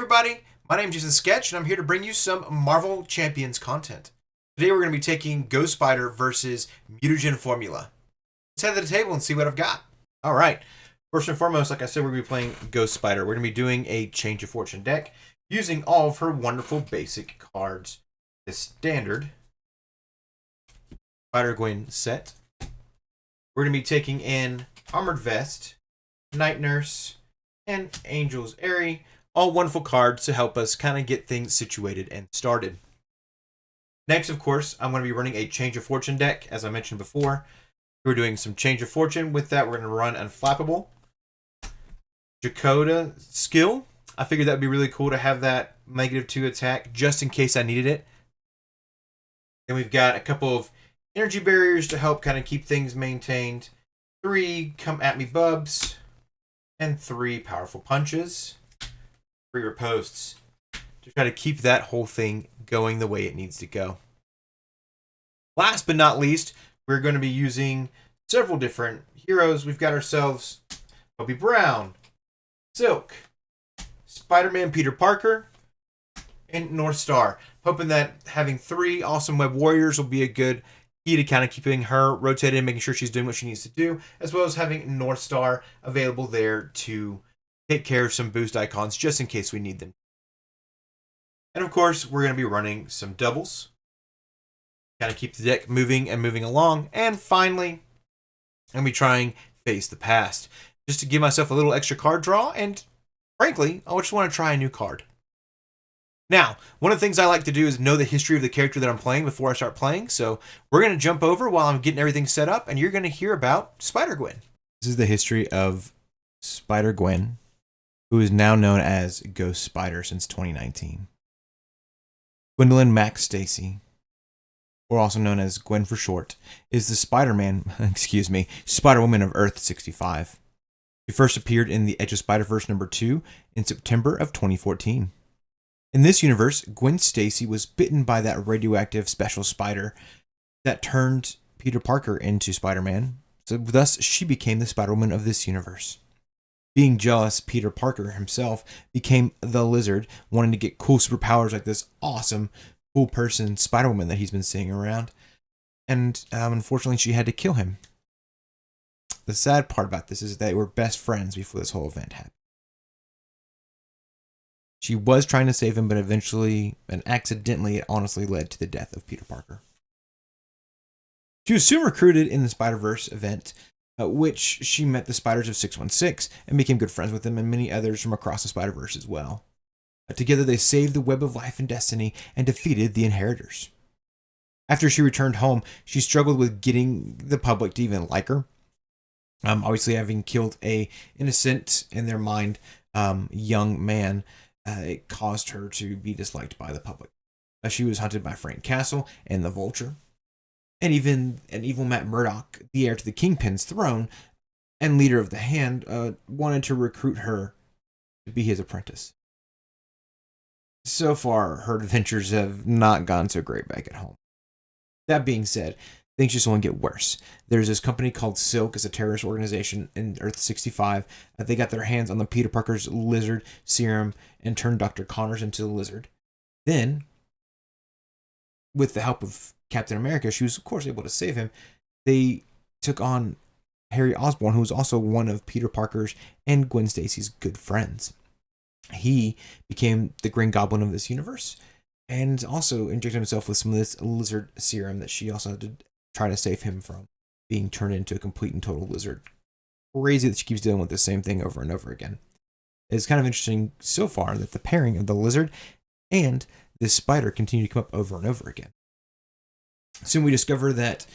everybody, my name is Jason Sketch, and I'm here to bring you some Marvel Champions content. Today we're going to be taking Ghost Spider versus Mutagen Formula. Let's head to the table and see what I've got. Alright, first and foremost, like I said, we're going to be playing Ghost Spider. We're going to be doing a Change of Fortune deck, using all of her wonderful basic cards. The standard Spider-Gwen set. We're going to be taking in Armored Vest, Night Nurse, and Angel's Airy. All wonderful cards to help us kind of get things situated and started. Next, of course, I'm going to be running a Change of Fortune deck, as I mentioned before. We're doing some Change of Fortune. With that, we're going to run Unflappable. Jacoda skill. I figured that would be really cool to have that -2 attack, just in case I needed it. Then we've got a couple of energy barriers to help kind of keep things maintained. 3 come at me bubs. And 3 powerful punches. 3 riposts to try to keep that whole thing going the way it needs to go. Last but not least, we're going to be using several different heroes. We've got ourselves Bobby Brown, Silk, Spider-Man Peter Parker, and North Star. Hoping that having 3 awesome web warriors will be a good key to kind of keeping her rotated and making sure she's doing what she needs to do, as well as having North Star available there to take care of some boost icons just in case we need them. And of course, we're going to be running some doubles. Kind of keep the deck moving and moving along. And finally, I'm going to be trying Face the Past, just to give myself a little extra card draw. And frankly, I just want to try a new card. Now, one of the things I like to do is know the history of the character that I'm playing before I start playing. So we're going to jump over while I'm getting everything set up, and you're going to hear about Spider-Gwen. This is the history of Spider-Gwen, who is now known as Ghost Spider since 2019. Gwendolyn Max Stacy, or also known as Gwen for short, is the Spider-Woman of Earth 65. She first appeared in the Edge of Spider-Verse #2 in September of 2014. In this universe, Gwen Stacy was bitten by that radioactive special spider that turned Peter Parker into Spider-Man, so thus she became the Spider-Woman of this universe. Being jealous, Peter Parker himself became the Lizard, wanting to get cool superpowers like this awesome, cool person, Spider-Woman that he's been seeing around. And unfortunately, she had to kill him. The sad part about this is that they were best friends before this whole event happened. She was trying to save him, but eventually, and accidentally, it honestly led to the death of Peter Parker. She was soon recruited in the Spider-Verse event, which she met the Spiders of 616 and became good friends with them and many others from across the Spider-Verse as well. Together they saved the Web of Life and Destiny and defeated the Inheritors. After she returned home, she struggled with getting the public to even like her. Obviously, having killed a innocent, in their mind, young man, it caused her to be disliked by the public. She was hunted by Frank Castle and the Vulture. And even an evil Matt Murdock, the heir to the Kingpin's throne and leader of the Hand, wanted to recruit her to be his apprentice. So far, her adventures have not gone so great back at home. That being said, things just only get worse. There's this company called Silk, as a terrorist organization in Earth 65. They got their hands on the Peter Parker's lizard serum and turned Dr. Connors into the lizard. Then, with the help of Captain America, she was of course able to save him. They took on Harry Osborn, who was also one of Peter Parker's and Gwen Stacy's good friends. He became the Green Goblin of this universe and also injected himself with some of this lizard serum that she also had to try to save him from being turned into a complete and total lizard. Crazy that she keeps dealing with the same thing over and over again. It's kind of interesting so far that the pairing of the lizard and this spider continue to come up over and over again. Soon we discover that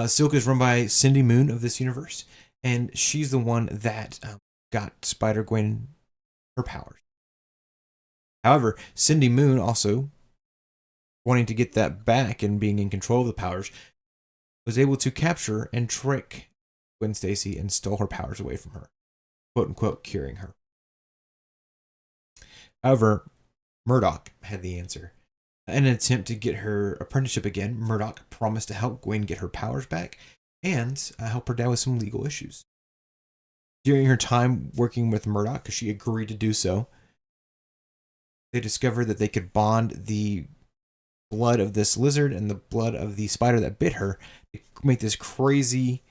Silk is run by Cindy Moon of this universe, and she's the one that got Spider-Gwen her powers. However, Cindy Moon also, wanting to get that back and being in control of the powers, was able to capture and trick Gwen Stacy and stole her powers away from her, quote-unquote curing her. However, Murdoch had the answer. In an attempt to get her apprenticeship again, Murdoch promised to help Gwen get her powers back and help her deal with some legal issues. During her time working with Murdoch, because she agreed to do so, they discovered that they could bond the blood of this lizard and the blood of the spider that bit her to make this crazy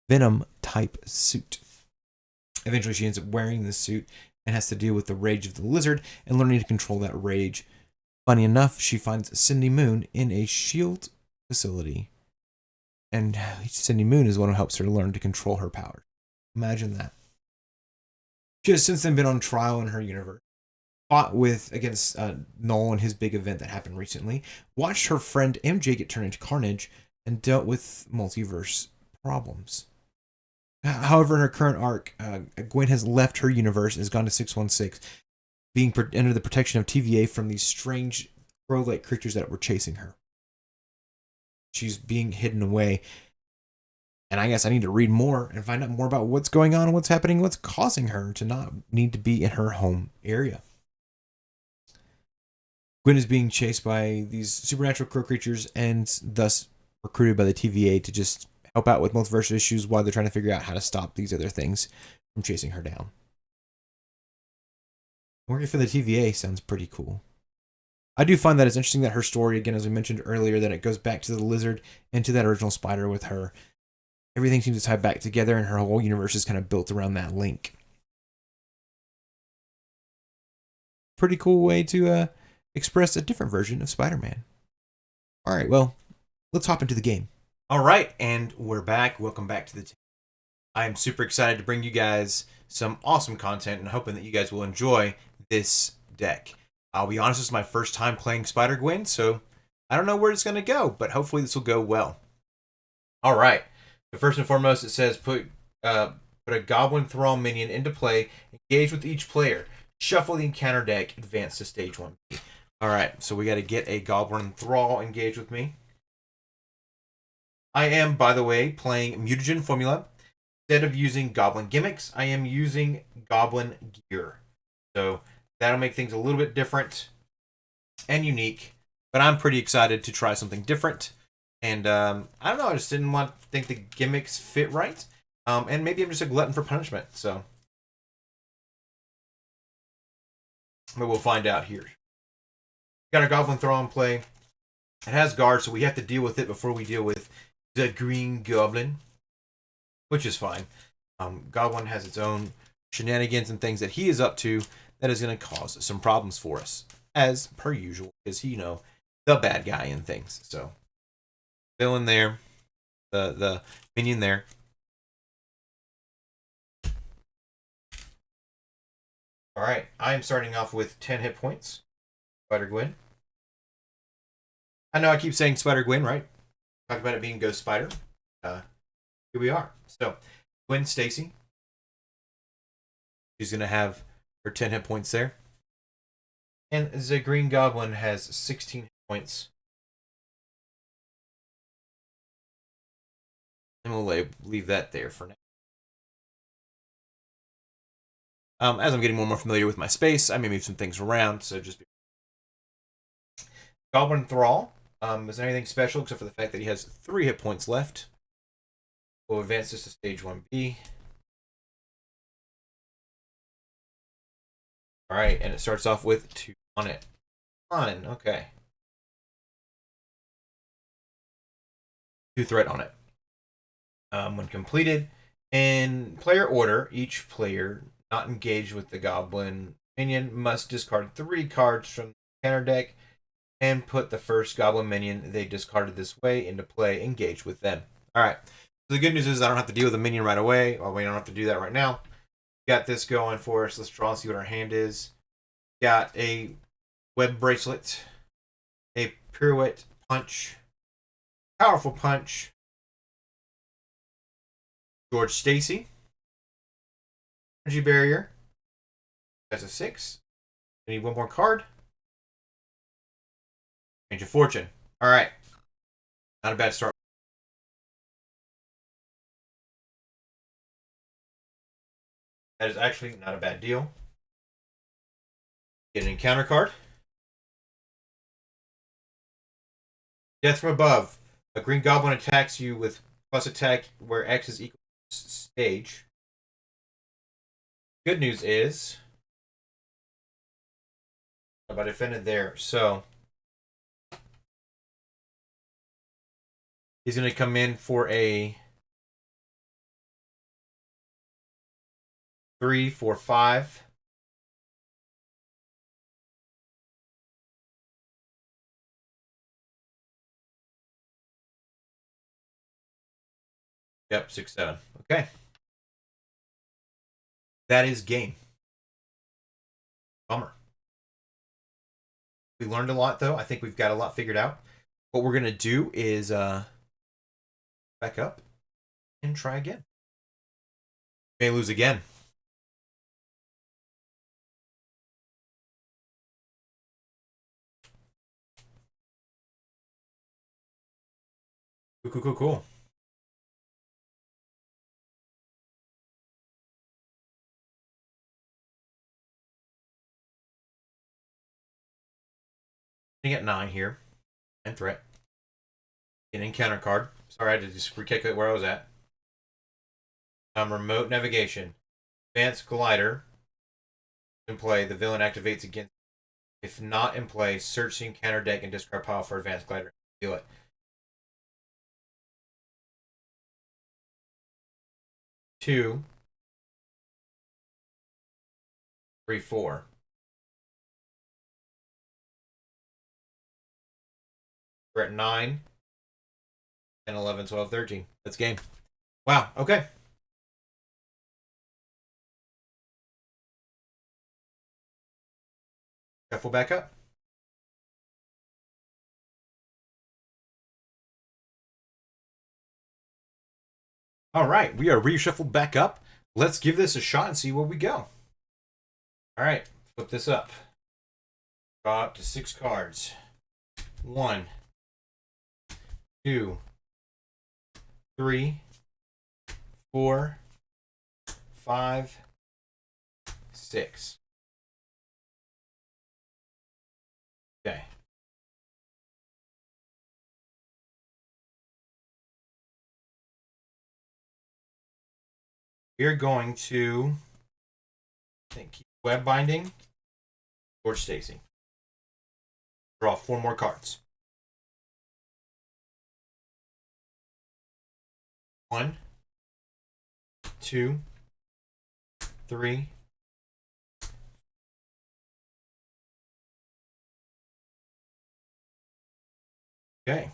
venom type suit. Eventually, she ends up wearing this suit and has to deal with the rage of the lizard and learning to control that rage. Funny enough, she finds Cindy Moon in a shield facility. And Cindy Moon is the one who helps her learn to control her powers. Imagine that. She has since then been on trial in her universe. Fought against Null in his big event that happened recently. Watched her friend MJ get turned into Carnage and dealt with multiverse problems. However, in her current arc, Gwen has left her universe and has gone to 616, being under the protection of TVA from these strange crow-like creatures that were chasing her. She's being hidden away. And I guess I need to read more and find out more about what's going on and what's happening, what's causing her to not need to be in her home area. Gwen is being chased by these supernatural crow creatures and thus recruited by the TVA to just help out with multiverse issues while they're trying to figure out how to stop these other things from chasing her down. Working for the TVA sounds pretty cool. I do find that it's interesting that her story, again, as we mentioned earlier, that it goes back to the lizard and to that original spider with her. Everything seems to tie back together and her whole universe is kind of built around that link. Pretty cool way to express a different version of Spider-Man. All right, well, let's hop into the game. All right, and we're back. Welcome back to the team. I'm super excited to bring you guys some awesome content and hoping that you guys will enjoy this deck. I'll be honest, this is my first time playing Spider-Gwen, so I don't know where it's going to go, but hopefully this will go well. All right, so first and foremost, it says put a Goblin Thrall minion into play, engage with each player, shuffle the encounter deck, advance to stage 1. All right, so we got to get a Goblin Thrall engaged with me. I am, by the way, playing Mutagen Formula. Instead of using Goblin Gimmicks, I am using Goblin Gear. So that'll make things a little bit different and unique. But I'm pretty excited to try something different. And I don't know, I just didn't think the gimmicks fit right. And maybe I'm just a glutton for punishment. So, but we'll find out here. Got a Goblin Thrall in play. It has guard, so we have to deal with it before we deal with the Green Goblin, which is fine. Goblin has its own shenanigans and things that he is up to that is going to cause some problems for us, as per usual, because he, the bad guy in things. So, villain there, the minion there. All right, I'm starting off with 10 hit points. Spider-Gwen. I know I keep saying Spider-Gwen, right? Talk about it being Ghost Spider. Here we are. So, Gwen Stacy. She's going to have her 10 hit points there. And the Green Goblin has 16 hit points. And we'll leave that there for now. As I'm getting more and more familiar with my space, I may move some things around, so just be... Goblin Thrall. Is there anything special except for the fact that he has 3 hit points left? We'll advance this to stage 1B. Alright, and it starts off with 2 on it. Fine, okay. 2 threat on it. When completed, in player order, each player not engaged with the Goblin minion must discard 3 cards from the counter deck and put the first Goblin minion they discarded this way into play, engaged with them. Alright, so the good news is I don't have to deal with the minion right away. Well, we don't have to do that right now. Got this going for us. Let's draw and see what our hand is. Got a web bracelet, a pirouette punch, powerful punch, George Stacy, energy barrier. That's a 6. I need one more card. Change of fortune. All right, not a bad start. That is actually not a bad deal. Get an encounter card. Death from above. A green goblin attacks you with plus attack where X is equal to stage. Good news is But I defended there. So he's going to come in for a 3, 4, 5. Yep, 6, 7. Okay. That is game. Bummer. We learned a lot, though. I think we've got a lot figured out. What we're going to do is back up and try again. May lose again. Cool, cool, cool, cool. At 9 here. And threat. An encounter card. Sorry, I had to just recalculate where I was at. Remote navigation. Advanced glider. In play, the villain activates against. If not in play, search the encounter deck and discard pile for advanced glider. Do it. 2, 3, 4. We're at 9, 10, 11, 12, 13. That's game. Wow. Okay. Shuffle back up. All right. We are reshuffled back up. Let's give this a shot and see where we go. All right. Flip this up. Draw up to 6 cards. 1, 2, 3, 4, 5, 6. Okay. We're going to keep web binding. George Stacy. Draw 4 more cards. 1, 2, 3. Okay.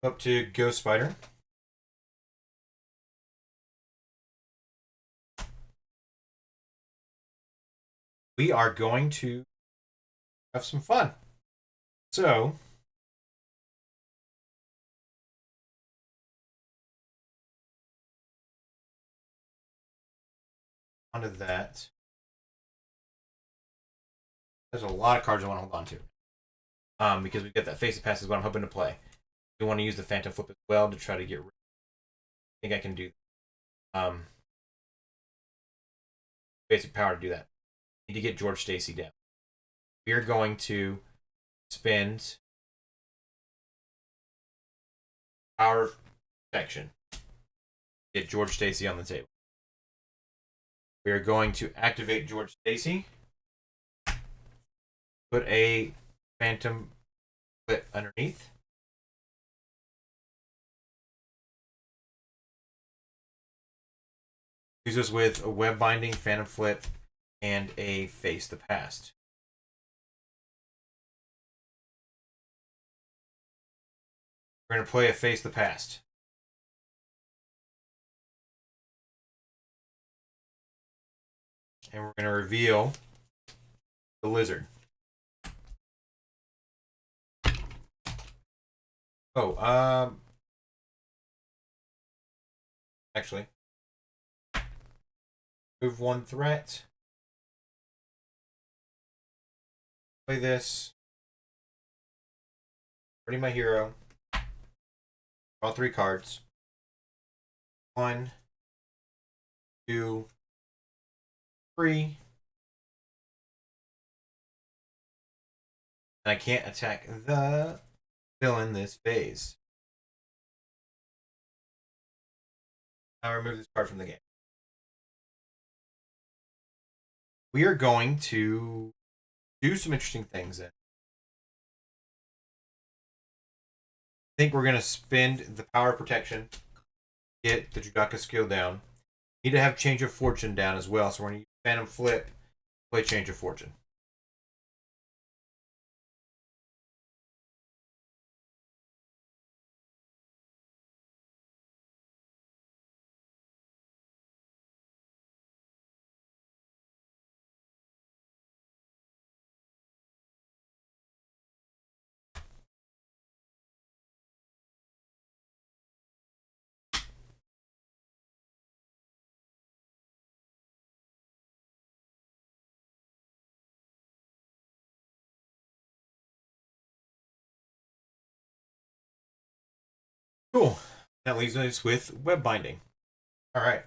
Up to Ghost Spider. We are going to have some fun. So, onto that. There's a lot of cards I want to hold on to. Because we get that Face of Pass is what I'm hoping to play. We want to use the Phantom Flip as well to try to get rid. I think I can do basic power to do that. Need to get George Stacy down. We are going to spend power protection. Get George Stacy on the table. We are going to activate George Stacy. Put a Phantom Flip underneath. Use this with a web binding, Phantom Flip, and a Face the Past. We're going to play a Face the Past. And we're going to reveal the Lizard. Oh, actually, move 1 threat. Play this. Ready my hero. Draw 3 cards. 1, 2, 3. And I can't attack the Still in this phase. Now remove this card from the game. We are going to do some interesting things. I think we're going to spend the power of protection, get the Judaka skill down. Need to have Change of Fortune down as well. So we're going to use Phantom Flip, play Change of Fortune. Cool. That leaves us with Web Binding. All right.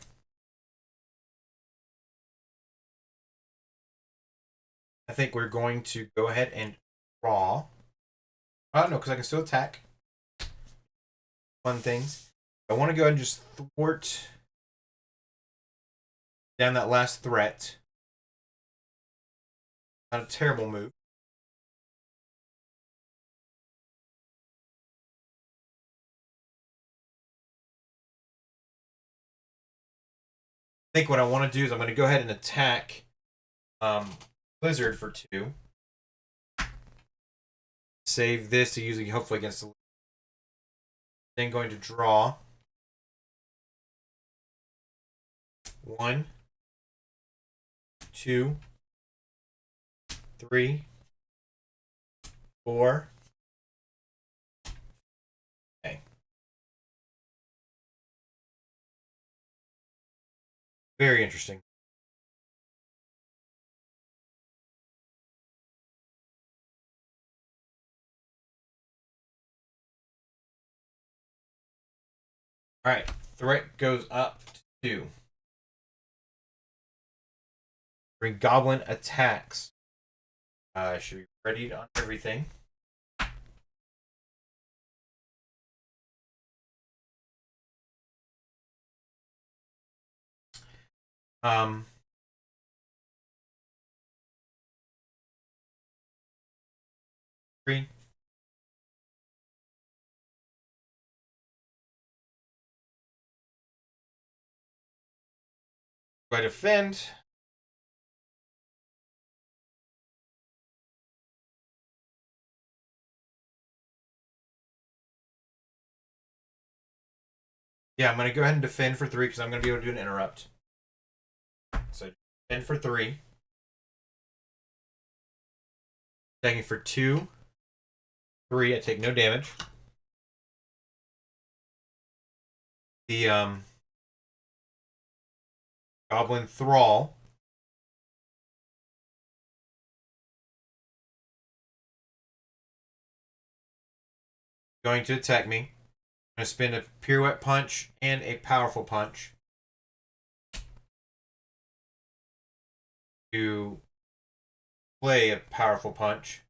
I think we're going to go ahead and draw. Oh, no, because I can still attack. Fun things. I want to go ahead and just thwart down that last threat. Not a terrible move. I think what I want to do is I'm going to go ahead and attack Blizzard for 2. Save this to use it hopefully against the. Then going to draw 1, 2, 3, 4. Okay. Very interesting. All right, threat goes up to 2. Green Goblin attacks. Should be ready on everything. Um, Three. Go ahead, defend. Yeah, I'm going to go ahead and defend for 3 because I'm going to be able to do an interrupt. So defend for 3. Attacking for 2, 3. I take no damage. The Goblin Thrall going to attack me. I'm going to spin a pirouette punch and a powerful punch to play a powerful punch.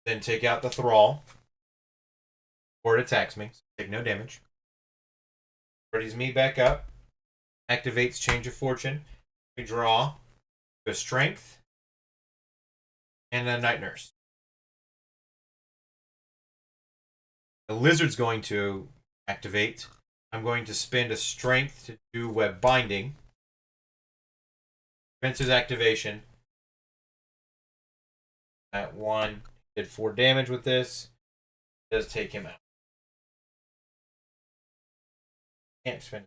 Then take out the Thrall. Or it attacks me. So take no damage. Readies me back up. Activates Change of Fortune. We draw a Strength and a Night Nurse. The Lizard's going to activate. I'm going to spend a Strength to do Web Binding. Fence's activation. At 1, did 4 damage with this. Does take him out. Can't spend.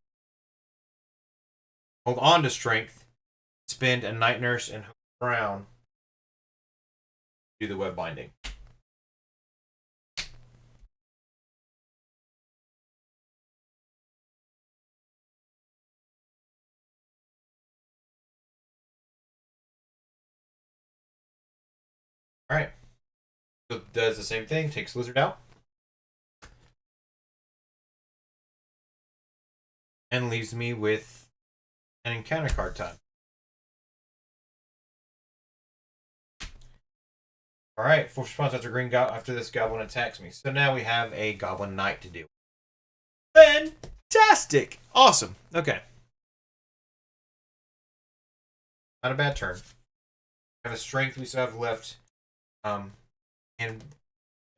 Hold on to Strength. Spend a Night Nurse and Brown. Do the Web Binding. Alright. So it does the same thing. Takes Lizard out. And leaves me with an encounter card time. Alright, force response after this goblin attacks me. So now we have a goblin knight to do. Fantastic! Awesome. Okay. Not a bad turn. We have a strength we still have left. And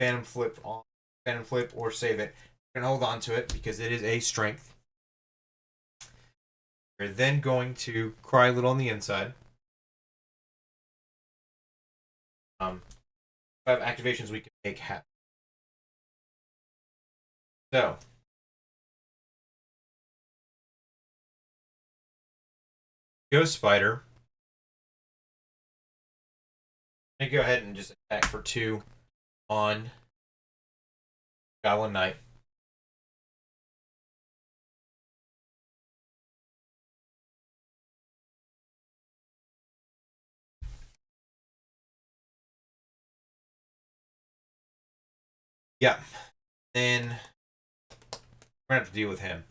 Phantom Flip or save it. We're gonna hold on to it because it is a strength. We're then going to cry a little on the inside. 5 activations we can make happen. So Ghost Spider. I'm gonna go ahead and just attack for 2 on Goblin Knight. Yeah. Then we're gonna have to deal with him.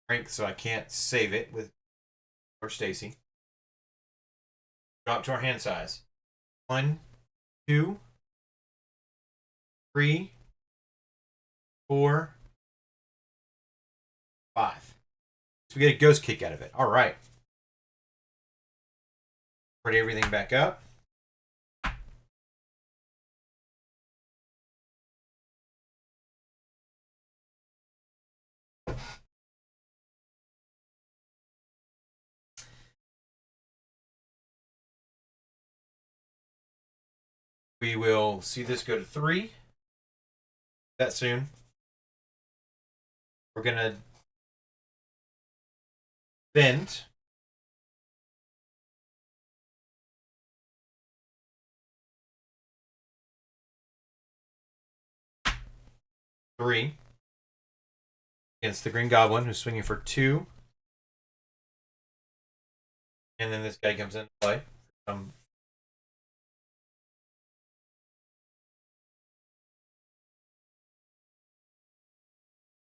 Strength, so I can't save it with or Stacy. Drop to our hand size. 1, 2, 3, 4, 5. So we get a ghost kick out of it. All right. Ready everything back up. We will see this go to 3. That soon. We're gonna bend. Three against the Green Goblin, who's swinging for 2. And then this guy comes into play.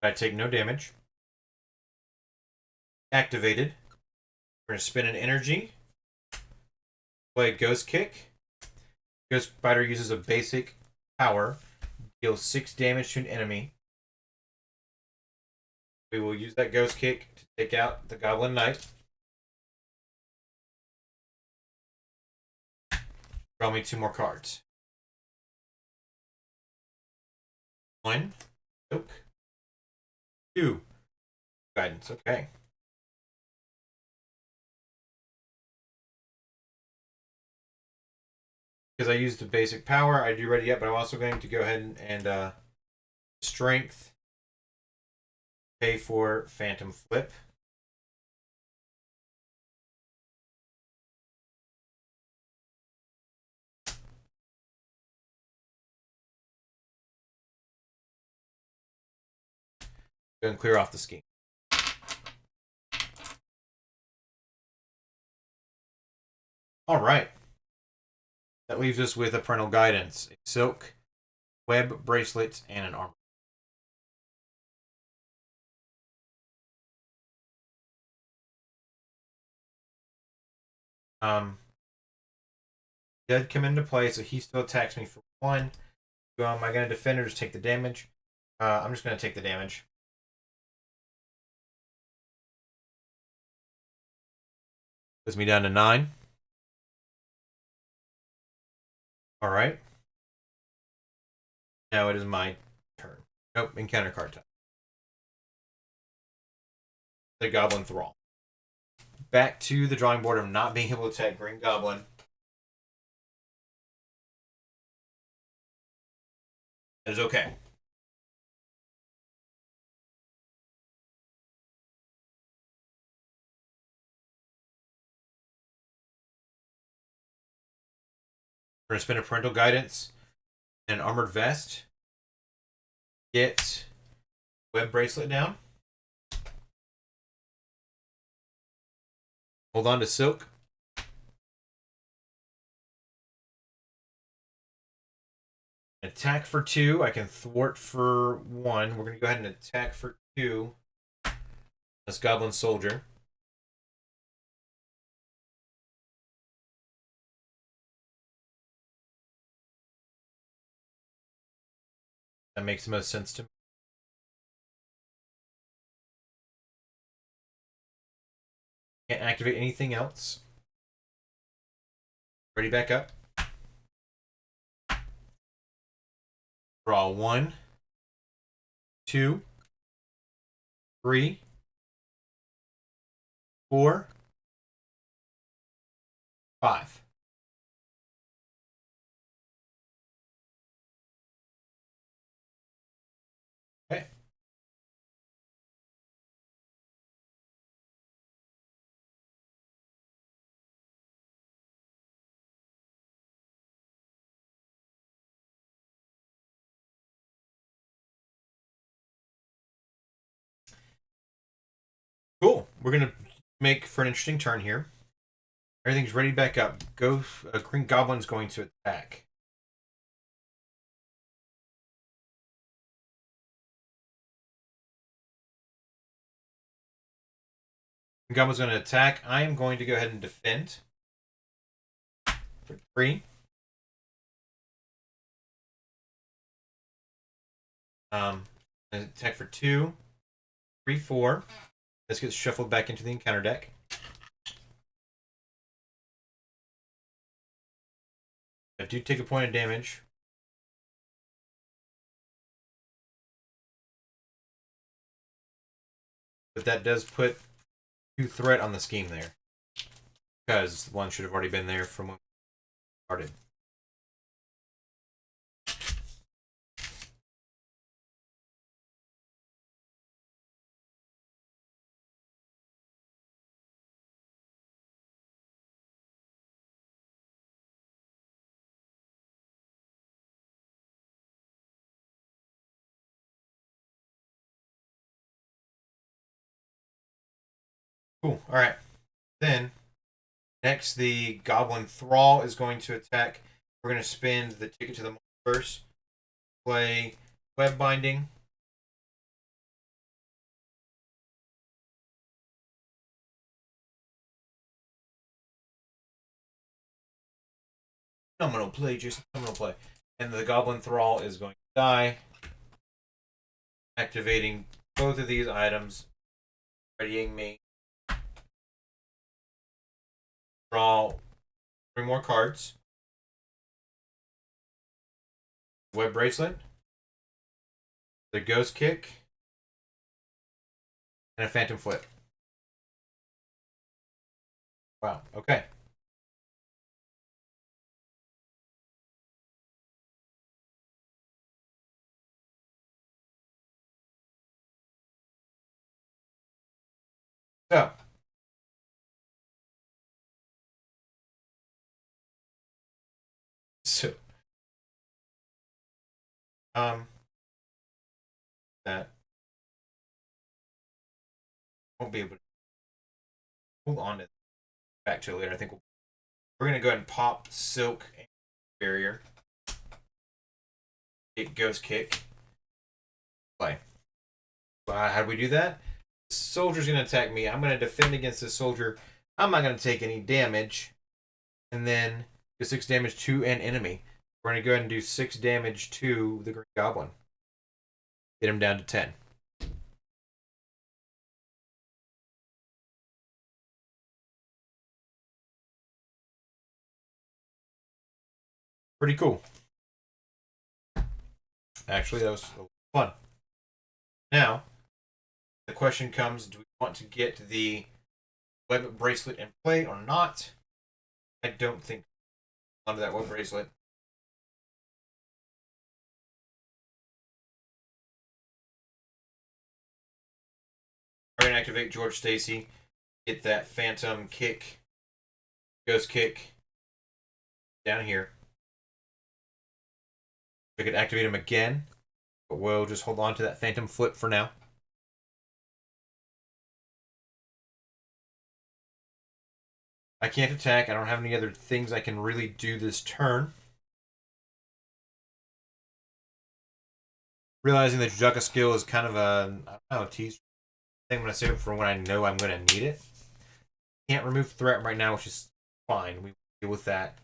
I take no damage. Activated. We're going to spin an energy. Play Ghost Kick. Ghost Spider uses a basic power. Deals 6 damage to an enemy. We will use that Ghost Kick to take out the Goblin Knight. Draw me 2 more cards. 1. Nope. 2. Guidance. Okay. Because I used the basic power, I do ready yet, but I'm also going to go ahead and strength. Pay for Phantom Flip. Go and clear off the scheme. All right. That leaves us with a parental guidance, a silk, web bracelets, and an armor. Did come into play, so he still attacks me for 1. Am I going to defend or just take the damage? I'm just going to take the damage. Puts me down to 9. All right. Now it is my turn. Nope, encounter card time. The Goblin Thrall. Back to the drawing board of not being able to attack Green Goblin. That is okay. We're going to spend a parental guidance and an armored vest. Get web bracelet down. Hold on to silk. Attack for 2. I can thwart for 1. We're going to go ahead and attack for 2. This Goblin Soldier. That makes the most sense to me. Can't activate anything else. Ready back up. Draw 1, 2, 3, 4, 5. Okay. Cool. We're gonna make for an interesting turn here. Everything's ready back up. Go. Green Goblin's going to attack. Green Goblin's going to attack. I am going to go ahead and defend for 3. Attack for 2, 3, 4. This gets shuffled back into the encounter deck. I do take a point of damage. But that does put 2 threat on the scheme there. Because one should have already been there from when we started. Cool. All right. Then, next, the Goblin Thrall is going to attack. We're going to spend the ticket to the multiverse. Play Web Binding. Phenomenal play, Jason. Phenomenal play. And the Goblin Thrall is going to die. Activating both of these items. Readying me. Draw 3 more cards. Web Bracelet. The Ghost Kick. And a Phantom Flip. Wow. Okay. So. So. That won't be able to hold on to back to it later. I think we're going to go ahead and pop Silk and Barrier. Get Ghost Kick. Play. How do we do that? The soldier's going to attack me. I'm going to defend against this soldier. I'm not going to take any damage. And then do 6 damage to an enemy. We're going to go ahead and do 6 damage to the Green Goblin. Get him down to 10. Pretty cool. Actually, that was fun. Now, the question comes, do we want to get the web bracelet in play or not? I don't think under that web bracelet. We're going to activate George Stacy, get that Phantom Kick, Ghost Kick down here. We could activate him again, but we'll just hold on to that Phantom Flip for now. I can't attack. I don't have any other things I can really do this turn. Realizing that Jugga skill is kind of a, I don't know, tease thing. I'm going to save it for when I know I'm going to need it. Can't remove threat right now, which is fine. We deal with that.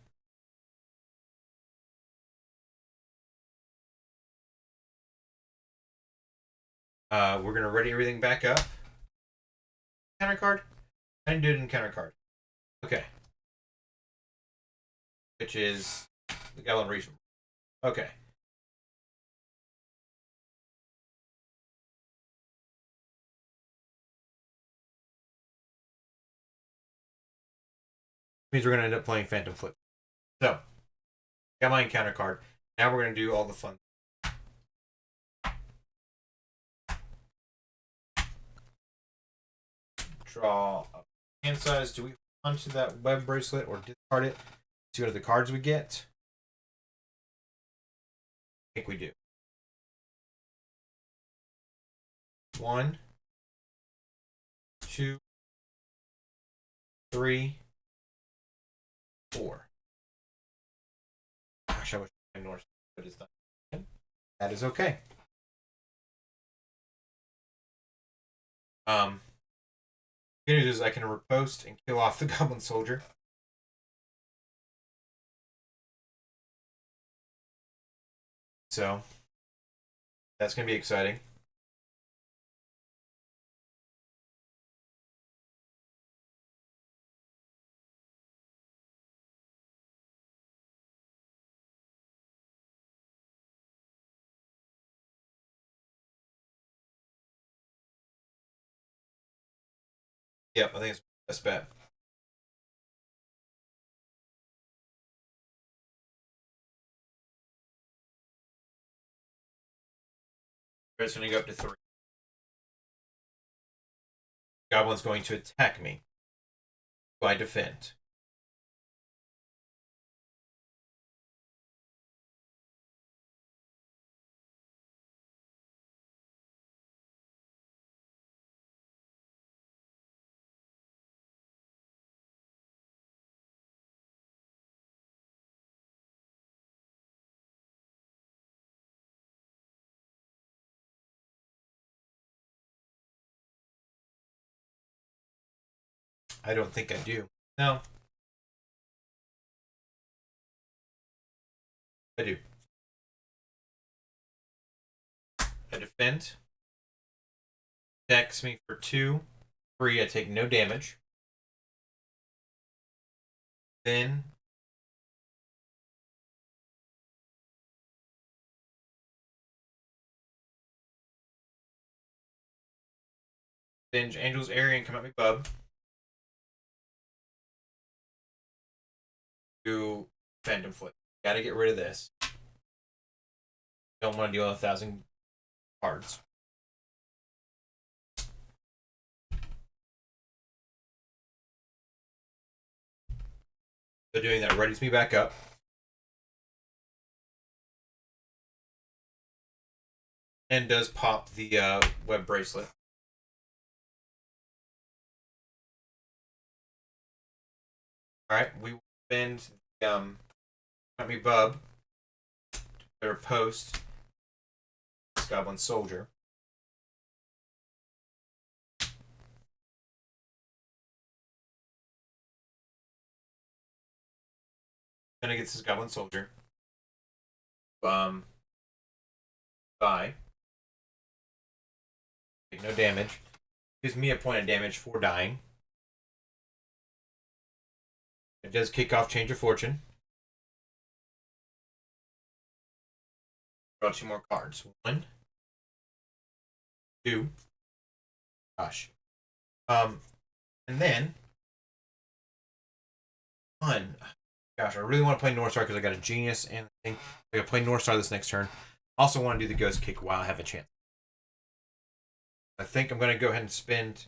We're gonna ready everything back up. Counter card. I didn't do it in counter card. Okay. Which is the Goblin Region. Okay. Means we're gonna end up playing Phantom Flip. So, got my encounter card. Now we're gonna do all the fun. Draw a hand size. Do we onto that web bracelet or discard it? See what are the cards we get. I think we do. 1, 2, 3, 4. Gosh, I wish I ignored, but it's not. That is okay. Good news is I can riposte and kill off the Goblin Soldier. So that's gonna be exciting. Yep, I think it's the best bet. It's gonna go up to 3. Goblin's going to attack me. Do I defend? I don't think I do. No, I do. I defend. Attacks me for 2. 3, I take no damage. Then Angel's area and come at me, bub. Do Phantom Flip. Gotta get rid of this. Don't want to deal with 1,000 cards. So doing that readies me back up. And does pop the web bracelet. Alright, we will spend let me bub or post this Goblin Soldier. Gonna get this Goblin Soldier. Die. Take no damage. Gives me a point of damage for dying. It does kick off Change of Fortune. Draw 2 more cards. 1, 2. Gosh. And then 1. Gosh, I really want to play North Star because I got a Genius and I gotta play North Star this next turn. Also want to do the Ghost Kick while I have a chance. I think I'm going to go ahead and spend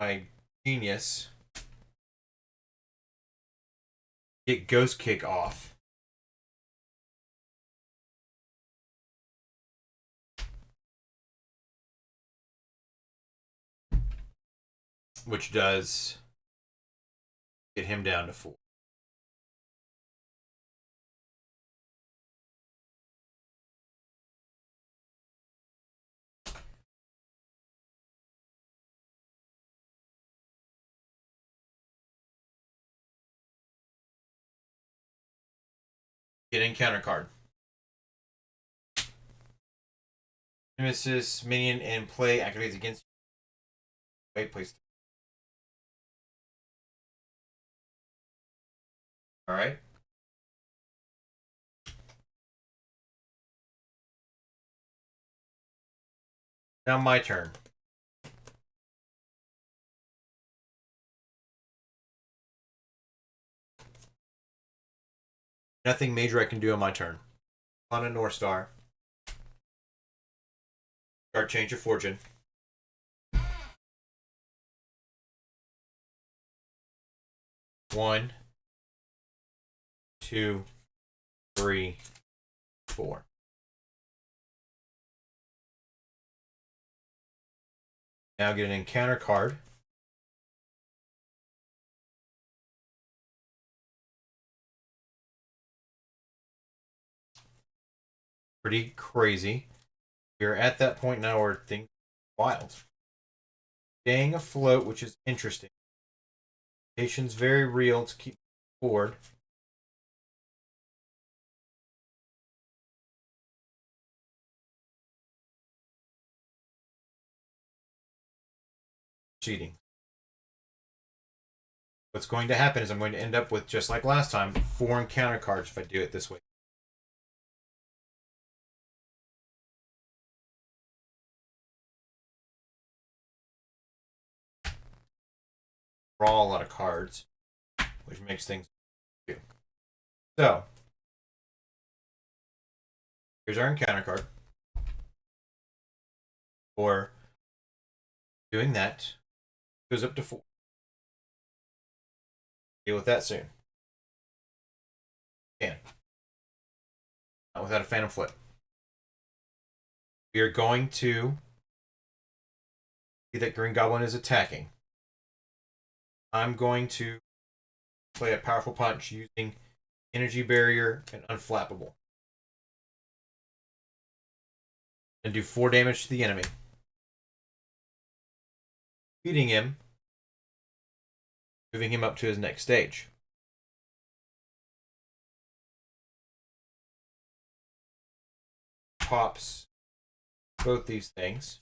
my Genius. Get Ghost Kick off. Which does get him down to 4. Get encounter card. Nemesis minion in play activates against you. Wait, please. All right. Now my turn. Nothing major I can do on my turn. On a North Star. Start Change of Fortune. 1, 2, 3, 4. Now get an encounter card. Pretty crazy. We're at that point now where things are wild. Staying afloat, which is interesting. Patience very real to keep forward. Cheating. What's going to happen is I'm going to end up with, just like last time, 4 encounter cards if I do it this way. Draw a lot of cards, which makes things do. So, here's our encounter card. For doing that, goes up to 4. Deal with that soon. Can. Not without a Phantom Flip. We are going to see that Green Goblin is attacking. I'm going to play a powerful punch using Energy Barrier and Unflappable. And do 4 damage to the enemy. Beating him, moving him up to his next stage. Pops both these things.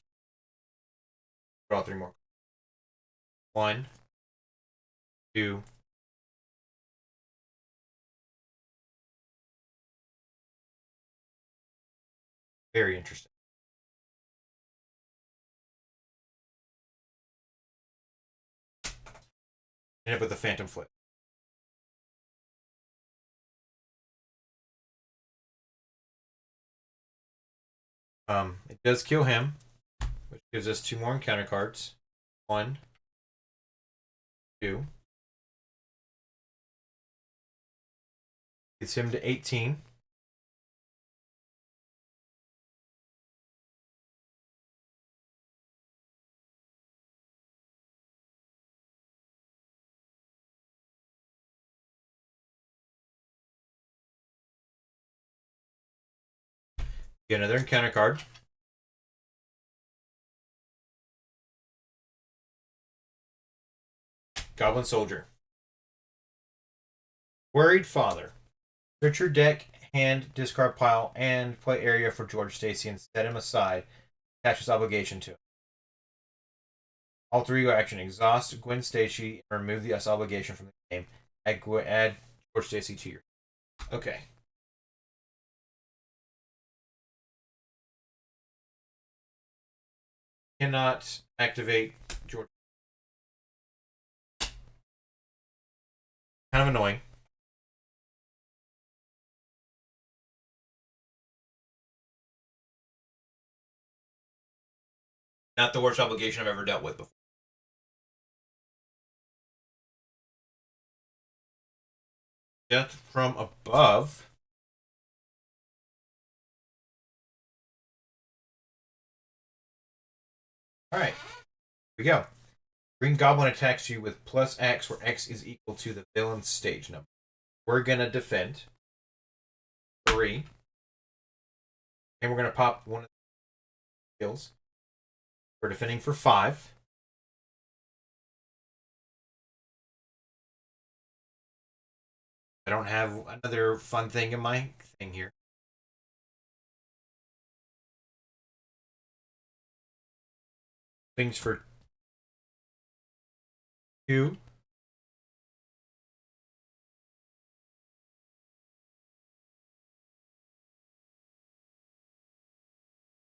Draw 3 more. 1, 2, very interesting. End up with a Phantom Flip. It does kill him, which gives us 2 more encounter cards. 1, 2. Gets him to 18. Get another encounter card. Goblin Soldier. Worried Father. Search your deck, hand, discard pile, and play area for George Stacy and set him aside. Attach his obligation to him. Alter ego action. Exhaust Gwen Stacy and remove the obligation from the game. Add George Stacy to your. Okay. Cannot activate George. Kind of annoying. Not the worst obligation I've ever dealt with before. Death from above. Alright. Here we go. Green Goblin attacks you with plus X, where X is equal to the villain's stage number. We're going to defend 3. And we're going to pop one of the skills. We're defending for 5. I don't have another fun thing in my thing here. Things for 2.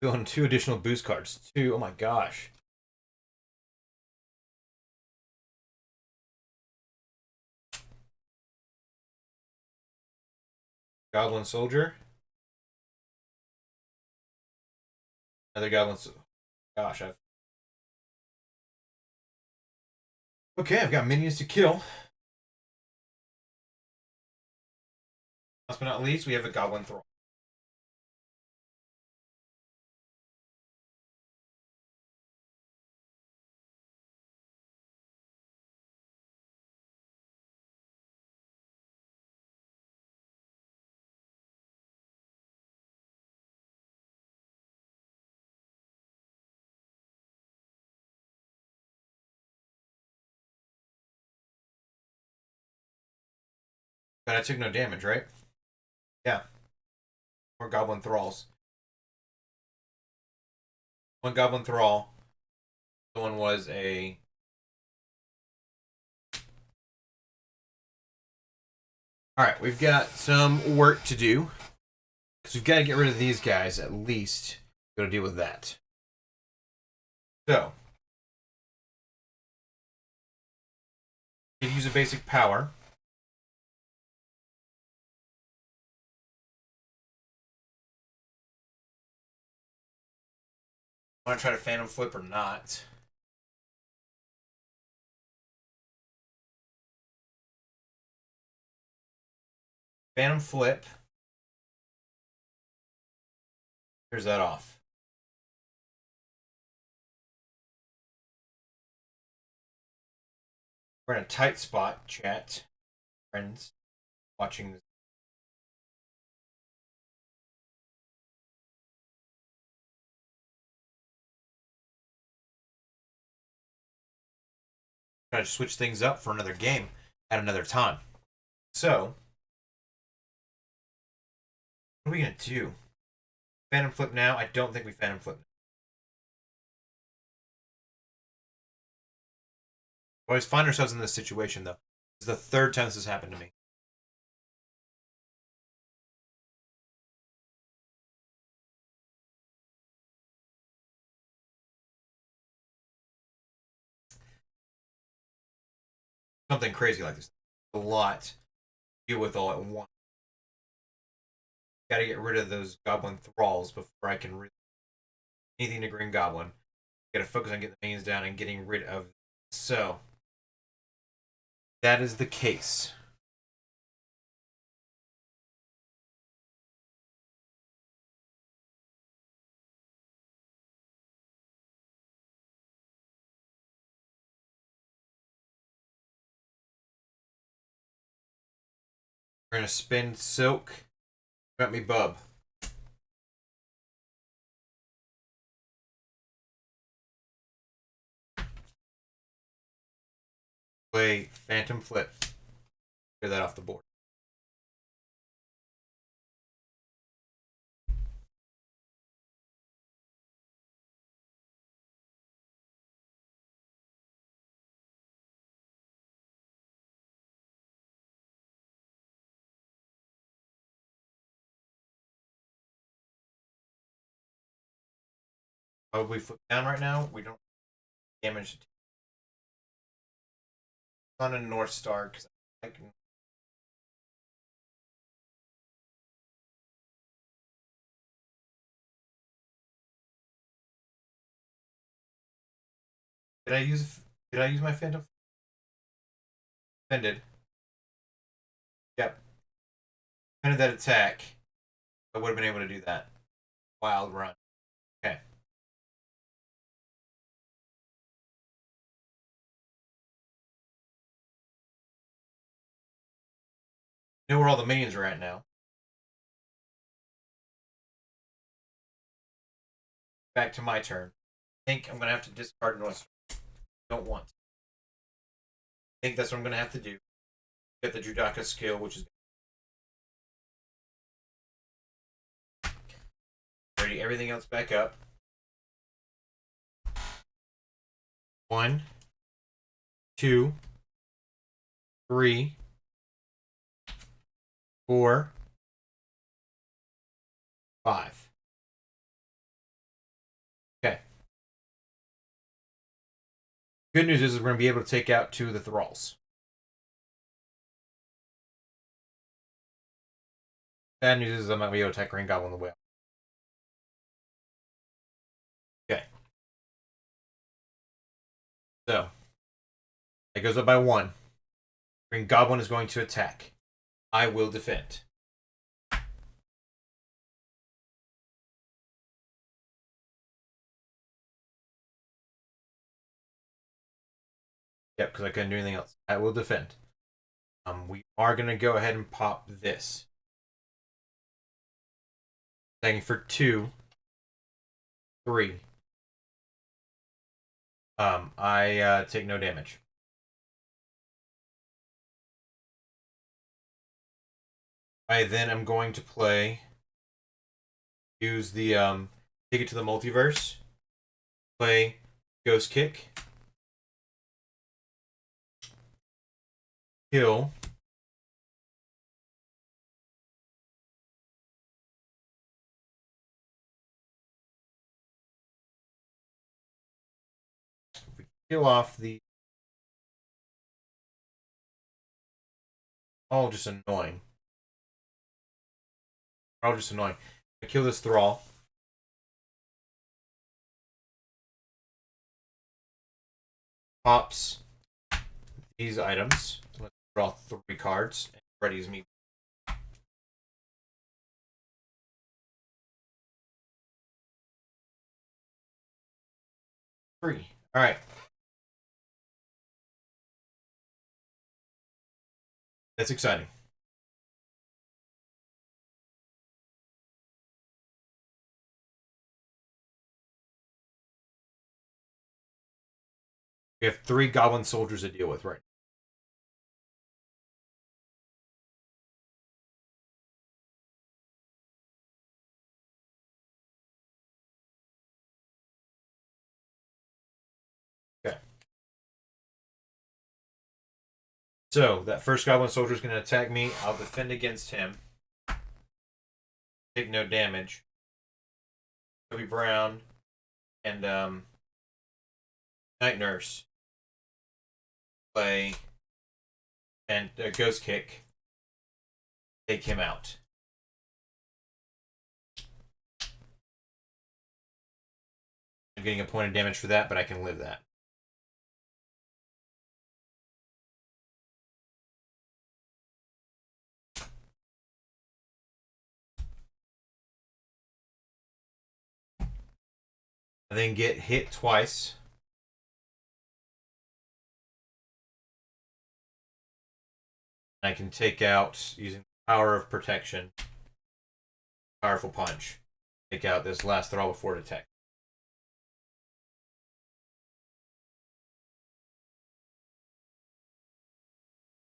Going 2 additional boost cards. 2. Oh my gosh. Goblin Soldier. Another Goblin Soldier. Gosh, I've. Okay, I've got minions to kill. Last but not least, we have a Goblin Thrall. But I took no damage, right? Yeah. More Goblin Thralls. 1 Goblin Thrall. The one was a. Alright, we've got some work to do. Because we've got to get rid of these guys at least. We've got to deal with that. So. Could use a basic power. Want to try to Phantom Flip or not? Phantom Flip. Here's that off. We're in a tight spot, chat. Friends watching this. Try to switch things up for another game at another time. So, what are we going to do? Phantom Flip now? I don't think we Phantom Flip. We always find ourselves in this situation, though. This is the 3rd time this has happened to me. Something crazy like this. A lot to deal with all at once. Got to get rid of those Goblin Thralls before I can anything to Green Goblin. Got to focus on getting the minions down and getting rid of. So, that is the case. We're going to spin Silk. Got me Bub. Play Phantom Flip. Clear that off the board. Probably flip down right now. We don't damage Sun and North Star because I can. Did I use? Did I use my Phantom? Offended. Yep. Offended that attack. I would have been able to do that. Wild run. Okay. Know where all the minions are at now. Back to my turn. I think I'm gonna have to discard North Star. Don't want to. I think that's what I'm gonna have to do. Get the Judaka skill, which is ready everything else back up. 1, 2, 3, 4, 5. Okay. Good news is we're going to be able to take out 2 of the thralls. Bad news is I might be able to attack Green Goblin the Whale. Okay. So, it goes up by 1. Green Goblin is going to attack. I will defend. Yep, because I couldn't do anything else. I will defend. We are going to go ahead and pop this. Attacking for 2, 3. I take no damage. I then am going to use the take it to the multiverse, play Ghost Kick, kill, kill off the all just annoying. All just annoying. I kill this thrall. Pops these items. Let's draw 3 cards and readies me. Three. All right. That's exciting. We have 3 goblin soldiers to deal with right now. Okay. So, that first goblin soldier is going to attack me. I'll defend against him. Take no damage. Toby Brown and Night Nurse play and Ghost Kick. Take him out. I'm getting a point of damage for that, but I can live that. I then get hit twice. I can take out, using the power of protection, powerful punch. Take out this last thrall before it attacks.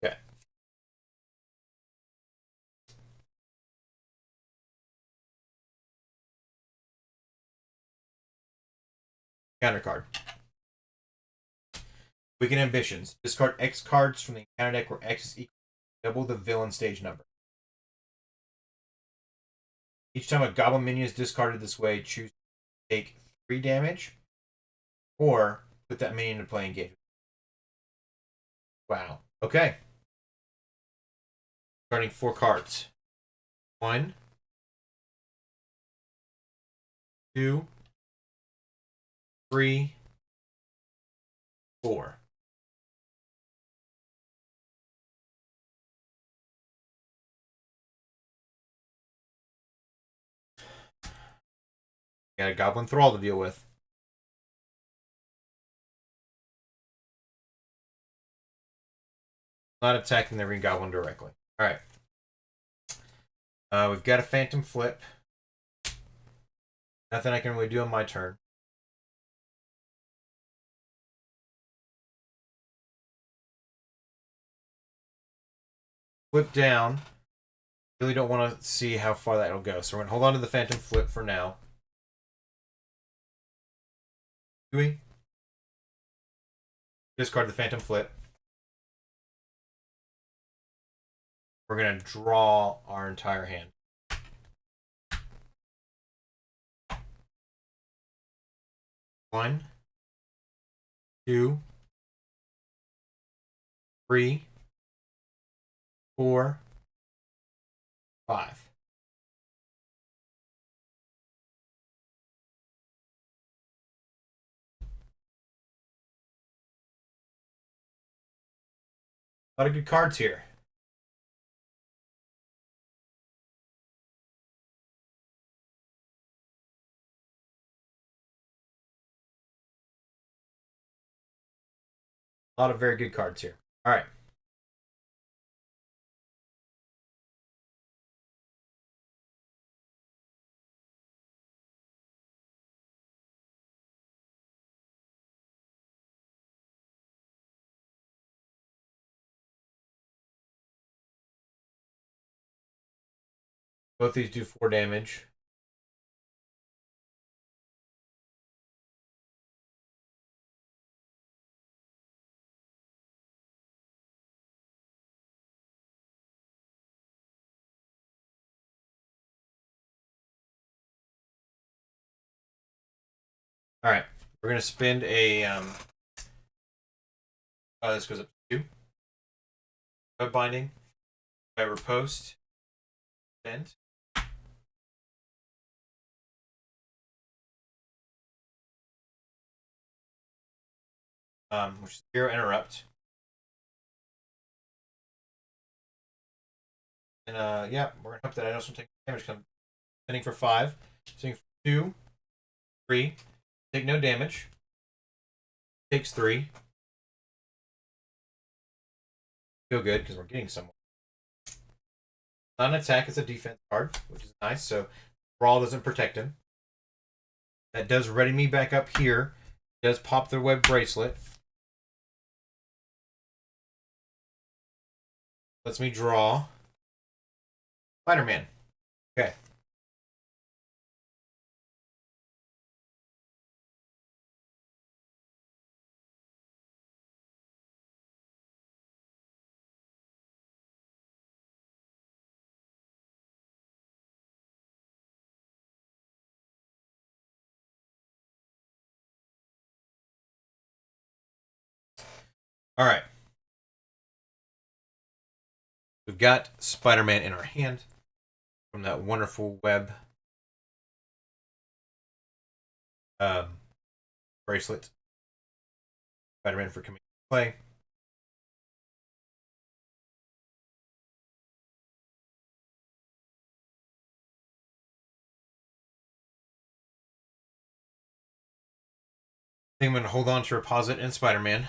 Okay. Counter card. Weaken Ambitions. Discard X cards from the encounter deck where X is equal to double the villain stage number. Each time a goblin minion is discarded this way, choose to take 3 damage or put that minion into play engagement. Wow. Okay. Starting 4 cards. 1, 2, 3, 4. Got a goblin thrall to deal with. Not attacking the green goblin directly. Alright. We've got a phantom flip. Nothing I can really do on my turn. Flip down. Really don't want to see how far that'll go. So we're going to hold on to the phantom flip for now. Do we? Discard the Phantom Flip. We're going to draw our entire hand. One, two, three, four, five. A lot of good cards here. A lot of very good cards here. All right. Both these do 4 damage. All right. We're going to spend a... this goes up to 2. Web binding. Riposte. Send. Which is 0 interrupt. And yeah, we're gonna hope that I know some damage come. Spinning for 5. Spinning for 2, 3. Take no damage. Takes 3. Feel good because we're getting somewhere. Not an attack, it's a defense card, which is nice. So Brawl doesn't protect him. That does ready me back up here. It does pop the web bracelet. Lets me draw Spider-Man. Okay. All right. We've got Spider-Man in our hand from that wonderful web bracelet. Spider-Man for coming to play. I think I'm going to hold on to Reposit and Spider-Man.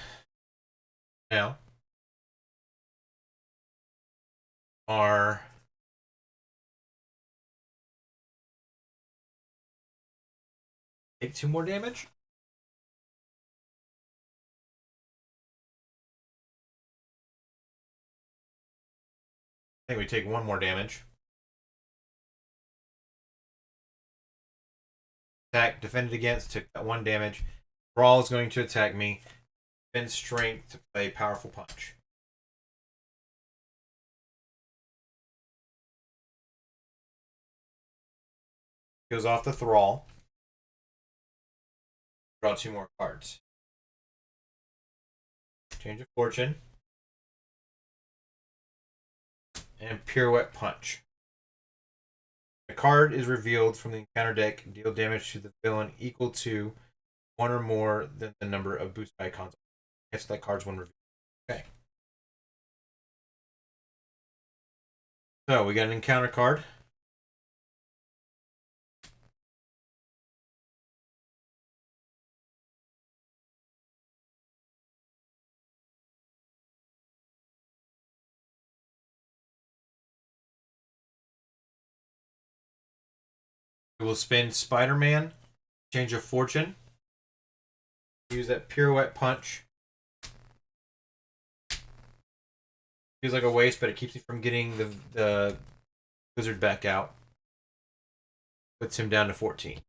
Now, are take 2 more damage. I think we take 1 more damage. Attack, defended against, took that 1 damage. Brawl is going to attack me. Spend strength to play powerful punch. Goes off the Thrall. Draw 2 more cards. Change of Fortune. And Pirouette Punch. A card is revealed from the encounter deck. Deal damage to the villain equal to 1 or more than the number of boost icons. Guess that card's 1 reveal. Okay. So we got an encounter card. We will spend Spider-Man, Change of Fortune. Use that Pirouette Punch. Feels like a waste, but it keeps me from getting the wizard back out. Puts him down to 14.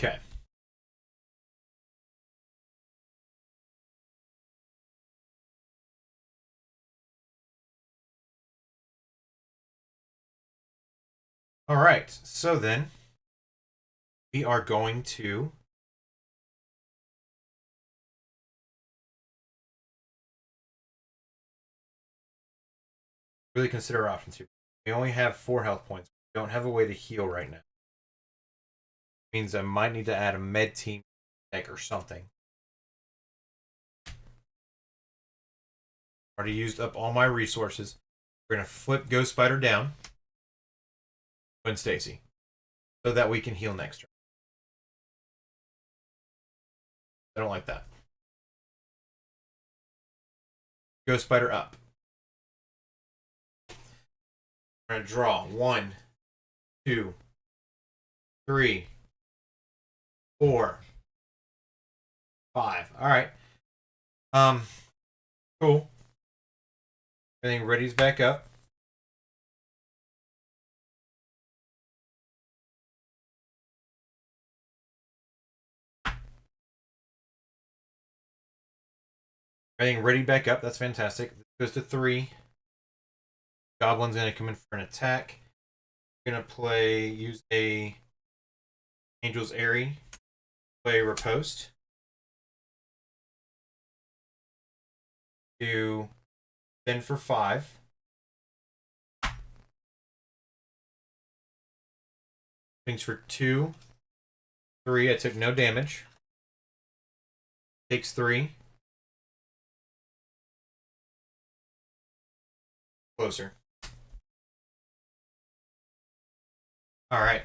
Okay. All right. So then we are going to really consider our options here. We only have 4 health points. We don't have a way to heal right now. Means I might need to add a med team deck or something. Already used up all my resources. We're gonna flip Ghost Spider down. Gwen Stacy. So that we can heal next turn. I don't like that. Ghost Spider up. I'm gonna draw 1, 2, 3, 4, 5. Alright. Cool. Everything ready's back up. Everything ready back up. That's fantastic. Goes to 3. Goblin's gonna come in for an attack. Gonna use a Angel's Airy. Play Riposte. Do 10 for 5. Swings for 2. 3. I took no damage. Takes 3. Closer. Alright.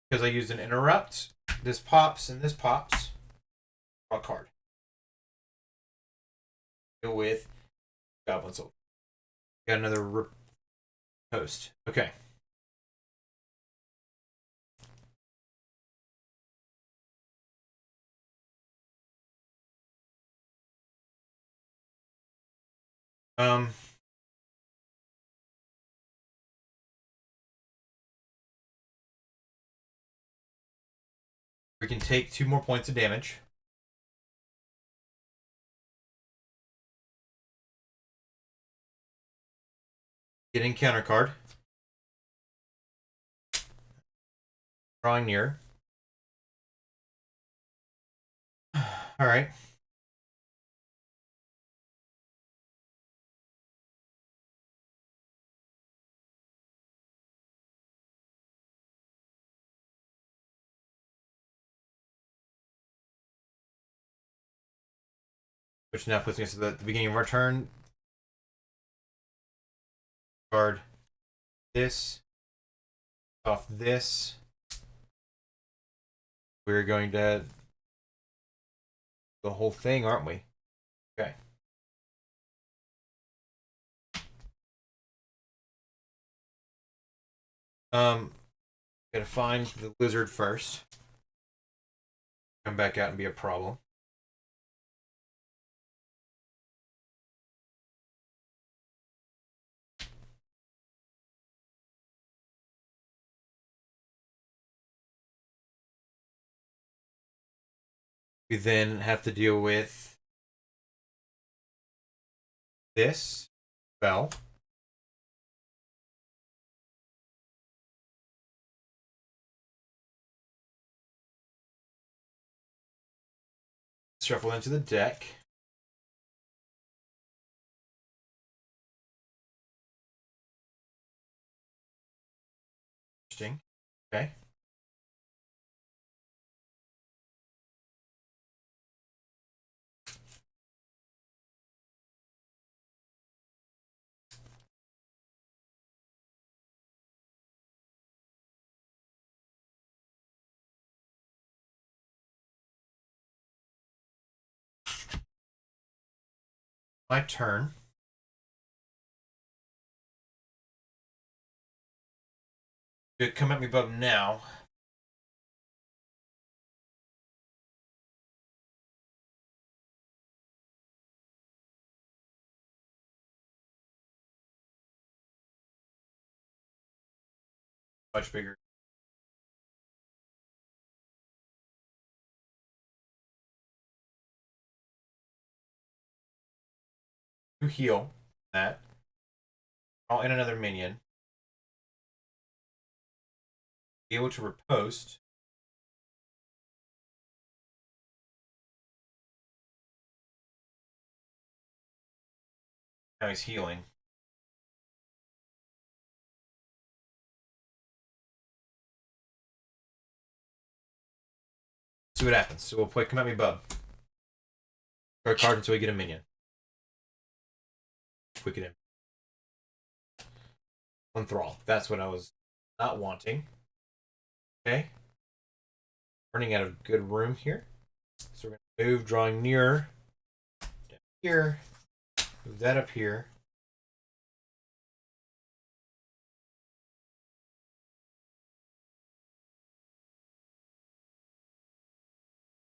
Because I used an interrupt, this pops and this pops. Draw a card. Deal with Goblin Soul. Got another post. Okay. We can take 2 more points of damage. Getting counter card. Drawing near. Alright. Which now puts me at the beginning of our turn. Card this. Off this. We're going to the whole thing, aren't we? Okay. Gotta find the lizard first. Come back out and be a problem. We then have to deal with this spell. Shuffle into the deck. Interesting. Okay. My turn. Good, come at me, bub, now. Much bigger. To heal that. Draw in another minion. Be able to riposte. Now he's healing. See what happens. So we'll play Come At Me Bub. Draw a card until we get a minion. Quick it in. Enthrall. That's what I was not wanting. Okay. Running out of good room here. So we're going to move, drawing nearer. Down here. Move that up here.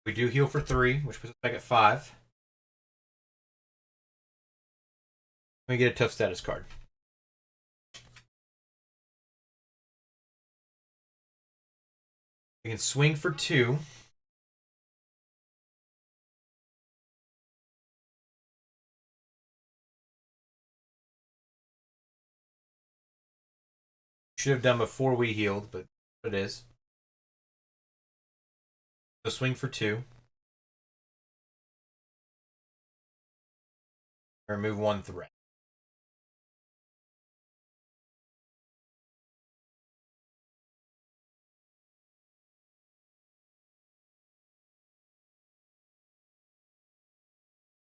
We do heal for 3, which puts us back at 5. We get a tough status card. We can swing for 2. Should have done before we healed, but it is. So swing for 2. Remove 1 threat.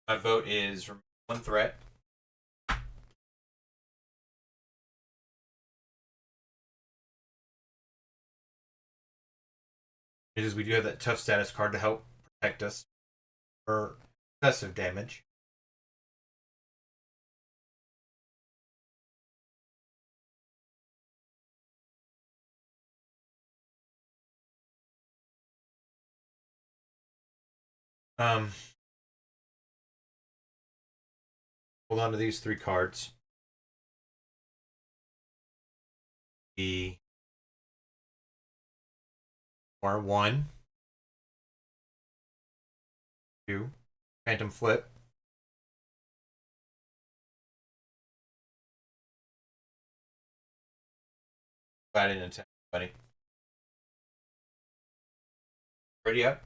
My vote is remove 1 threat. Because we do have that tough status card to help protect us for excessive damage. Hold on to these 3 cards. The or 1, 2, Phantom Flip. Glad I didn't attack anybody. Ready up.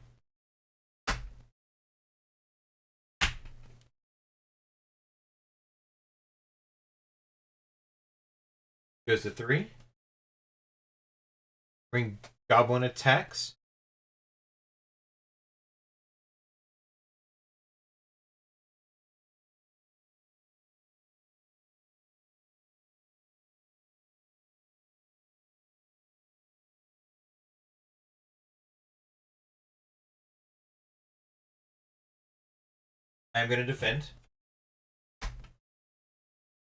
Goes to 3. Bring Goblin attacks. I'm going to defend.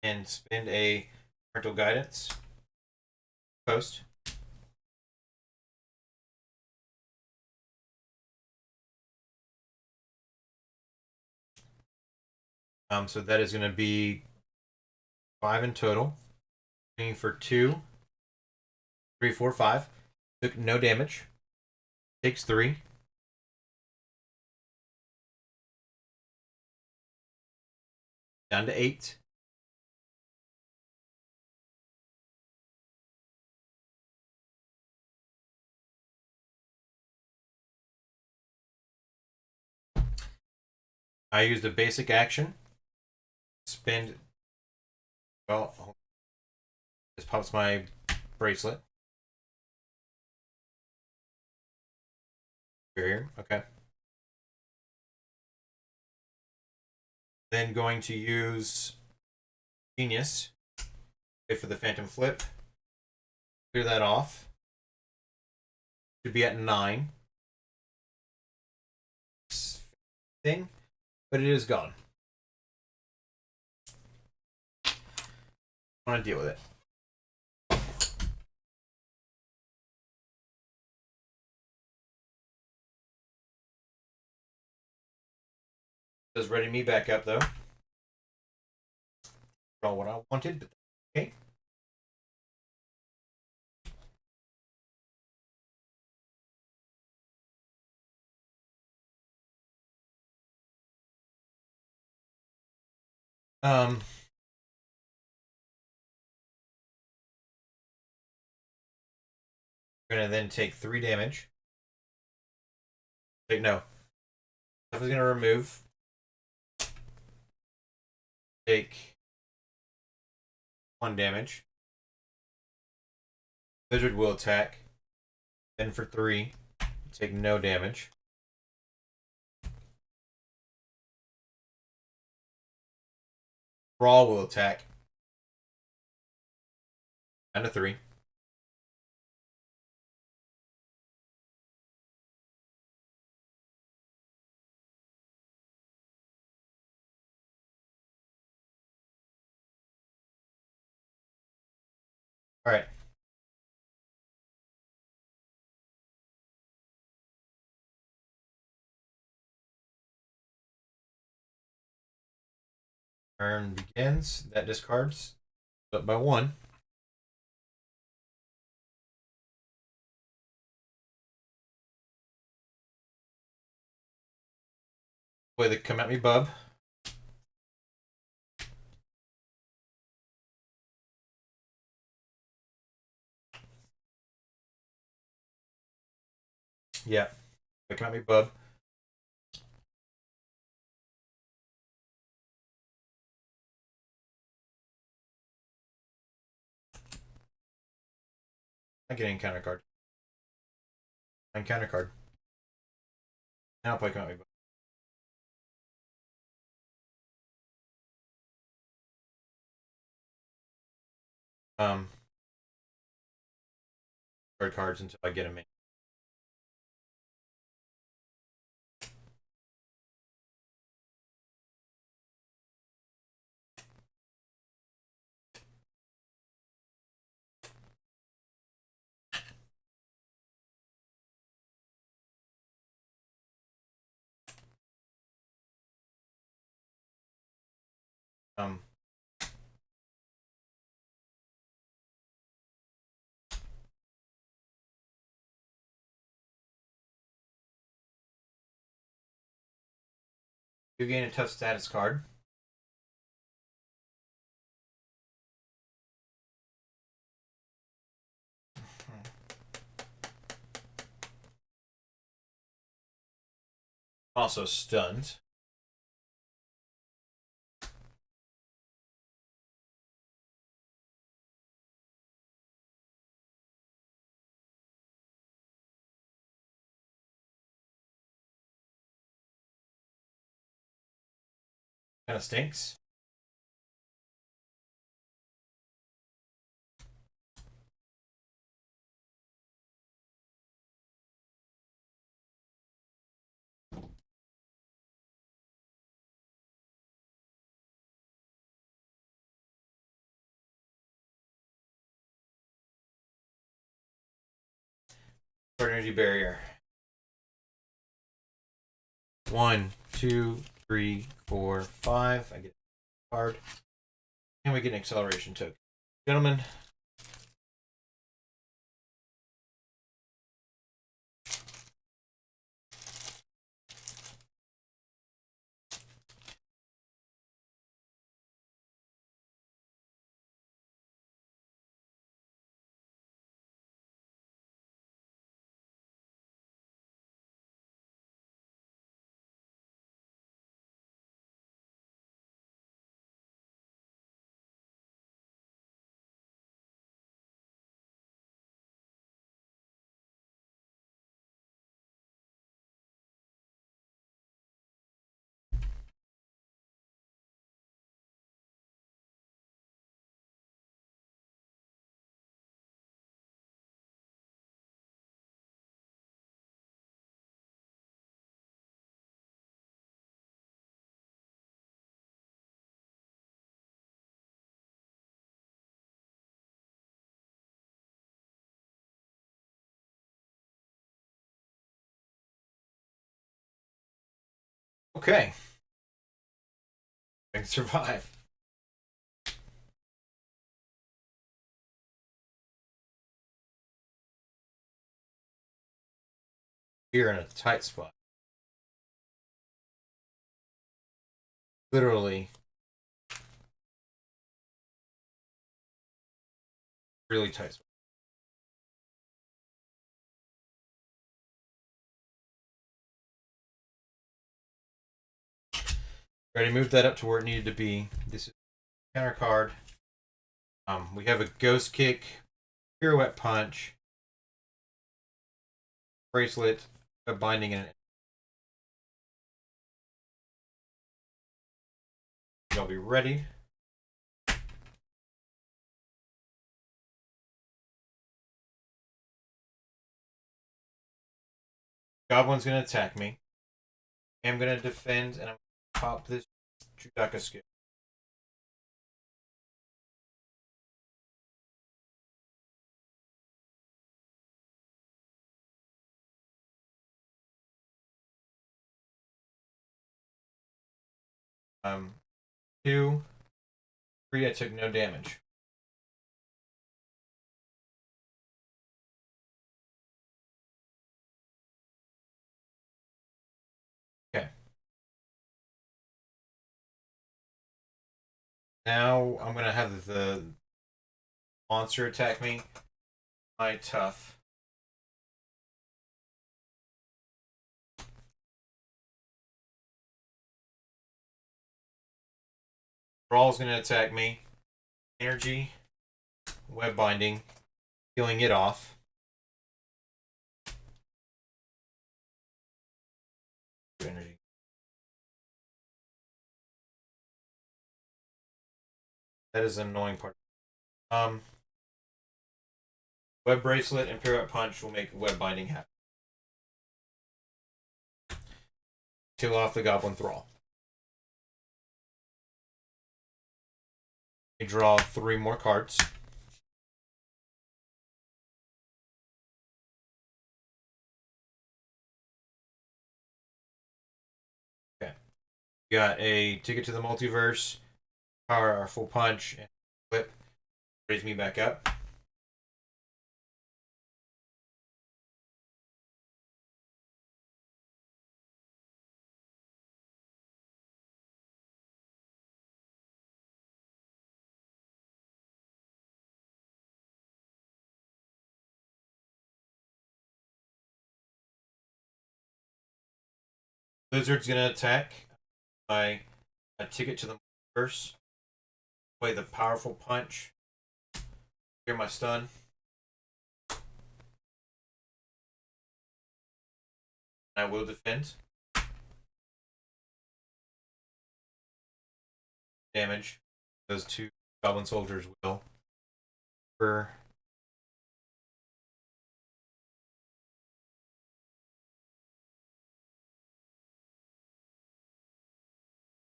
And spend a parental guidance. Post. So that is going to be 5 in total. Swinging for 2, 3, 4, 5. Took no damage. Takes 3. Down to 8. I used a basic action. Spend. Well, this pops my bracelet. Barrier. Okay. Then going to use Genius. Wait for the Phantom Flip. Clear that off. Should be at 9. Thing, but it is gone. I want to deal with it. Does ready me back up though. Draw what I wanted, but okay. Um, we're gonna then take 3 damage. Wait, no. I was gonna remove. Take 1 damage. Lizard will attack. Then for 3, take no damage. Brawl will attack. Down to 3. All right. Turn begins. That discards. Up by 1. Way they come at me, bub. Yeah. They come at me, bub. I get an encounter card. Encounter card. Now play come at me, bub. Card cards until I get a main. Um, you gain a tough status card. Also stunned. Kind of stinks. Energy barrier. 1, 2, 3, 4, 5. I get a card. And we get an acceleration token. Gentlemen. Okay. I can survive. You're in a tight spot. Literally really tight. Already moved that up to where it needed to be. This is counter card. We have a ghost kick, pirouette punch, bracelet, a binding, and I'll be ready. Goblin's gonna attack me. I'm gonna defend, and I'm gonna pop this Chewbacca skill. Um, 2, 3. I took no damage. Okay. Now I'm gonna have the monster attack me. My tough. Brawl's gonna attack me. Energy, web binding, healing it off. Energy. That is an annoying part. Web bracelet and pirouette punch will make web binding happen. Kill off the goblin thrall. I draw 3 more cards. Okay. You got a ticket to the multiverse, powerful punch, and flip. Raise me back up. Lizard's gonna attack. I a ticket to the multiverse. Play the powerful punch. Hear my stun. I will defend. Damage. Those 2 goblin soldiers will. For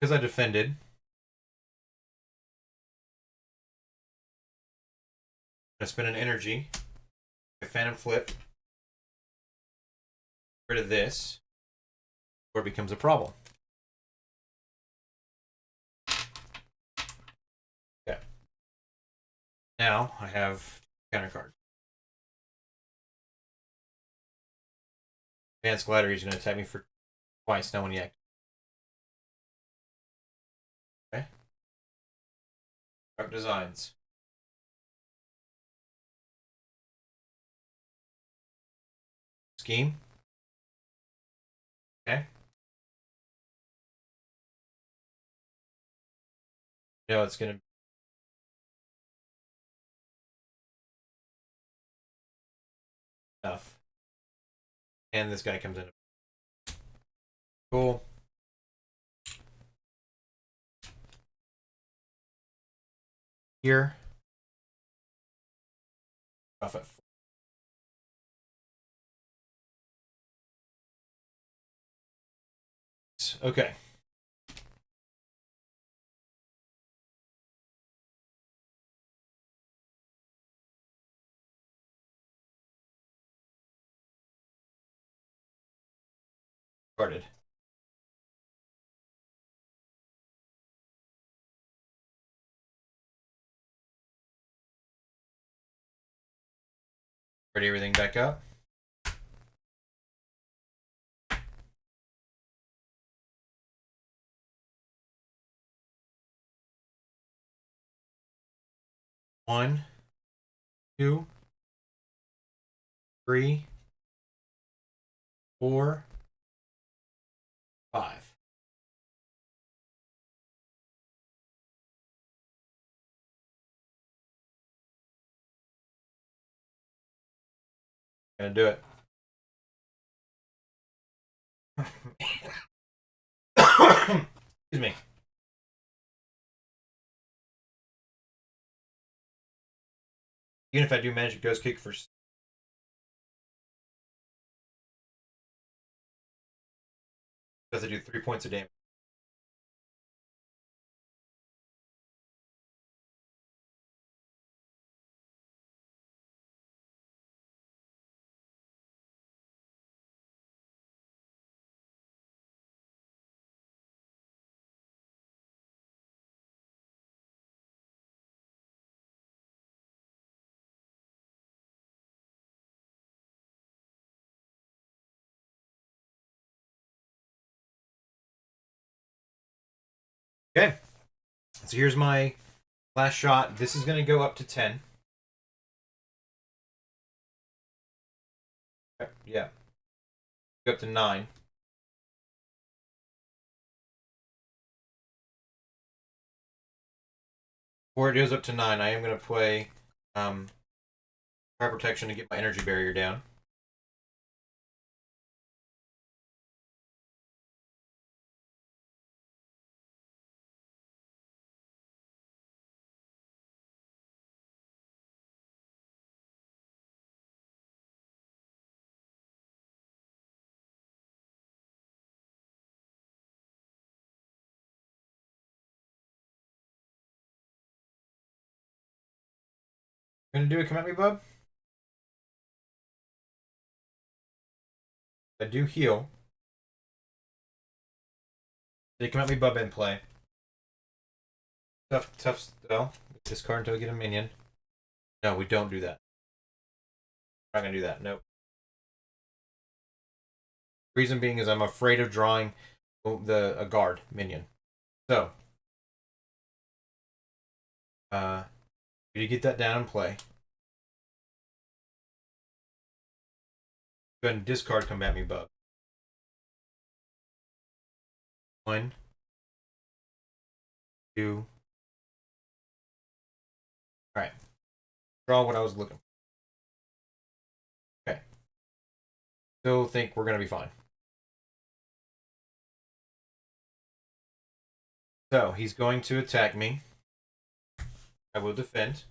because I defended. I spend an energy. A phantom flip. Get rid of this. Or it becomes a problem. Okay. Now I have counter card. Advanced Glider, he's going to attack me for twice now when he activates. Okay. Dark Designs. Scheme. Okay. No, it's going to be enough. And this guy comes in. Cool. Here. Off at 4. Okay. Started. Ready everything back up. One, 2, 3, 4, 5. Gonna do it. Excuse me. Even if I do manage a ghost kick for because I do 3 points of damage. Okay. So here's my last shot. This is going to go up to 10. Yeah. Go up to 9. Before it goes up to 9, I am going to play fire protection to get my energy barrier down. Gonna do a come at me, bub? I do heal. They come at me, bub, and play. Tough spell. Discard until we get a minion. No, we don't do that. We're not gonna do that. Nope. Reason being is I'm afraid of drawing a guard minion. So, you get that down and play. Go ahead and discard come at me, bub. 1, 2. Alright. Draw what I was looking for. Okay. Still think we're gonna be fine. So, he's going to attack me. I will defend.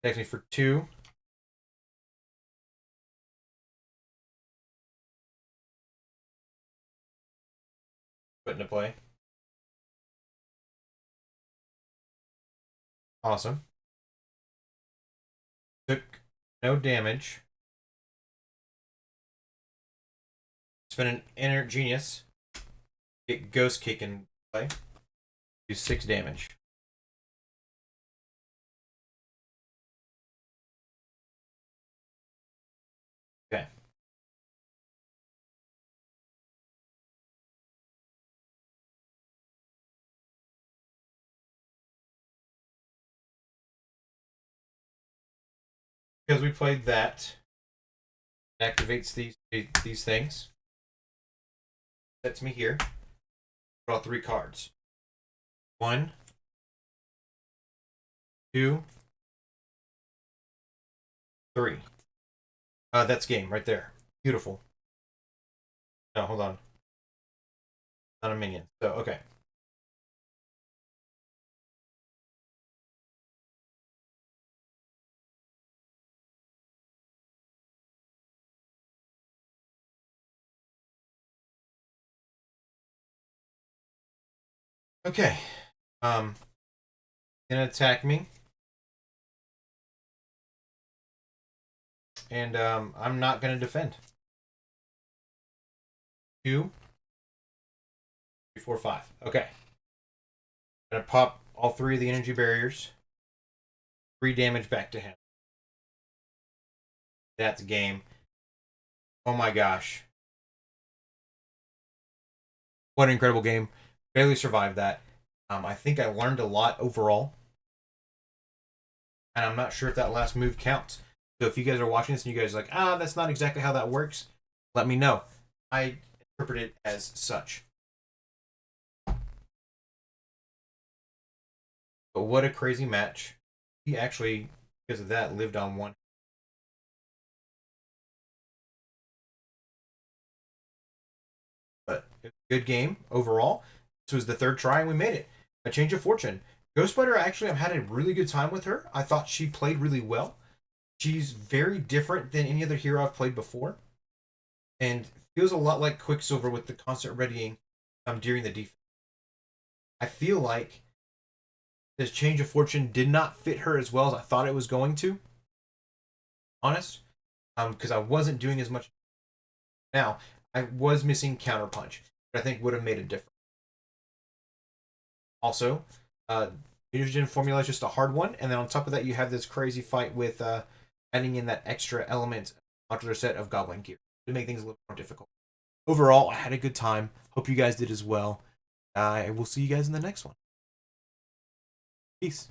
Attacks me for 2. Put into play. Awesome. Took no damage. Spend an inner genius. Get ghost kick in play. Do 6 damage. Okay. Because we played that, it activates these things. Sets me here. Draw 3 cards. 1, 2, 3. That's game right there. Beautiful. No, hold on. Not a minion. So, okay. Okay. Gonna attack me. And I'm not gonna defend. 2, 3, 4, 5. Okay. Gonna pop all 3 of the energy barriers. 3 damage back to him. That's game. Oh my gosh. What an incredible game. Barely survived that. I think I learned a lot overall, and I'm not sure if that last move counts. So if you guys are watching this and you guys are like, that's not exactly how that works, let me know. I interpret it as such. But what a crazy match. He actually, because of that, lived on one. But good game overall. This was the third try and we made it. A change of fortune. Ghost Spider, actually, I've had a really good time with her. I thought she played really well. She's very different than any other hero I've played before. And feels a lot like Quicksilver with the constant readying during the defense. I feel like this change of fortune did not fit her as well as I thought it was going to. Honest. Because I wasn't doing as much. Now, I was missing counterpunch, but I think would have made a difference. Also, Mutagen formula is just a hard one, and then on top of that, you have this crazy fight with adding in that extra element modular set of Goblin Gear to make things a little more difficult. Overall, I had a good time. Hope you guys did as well. I will see you guys in the next one. Peace.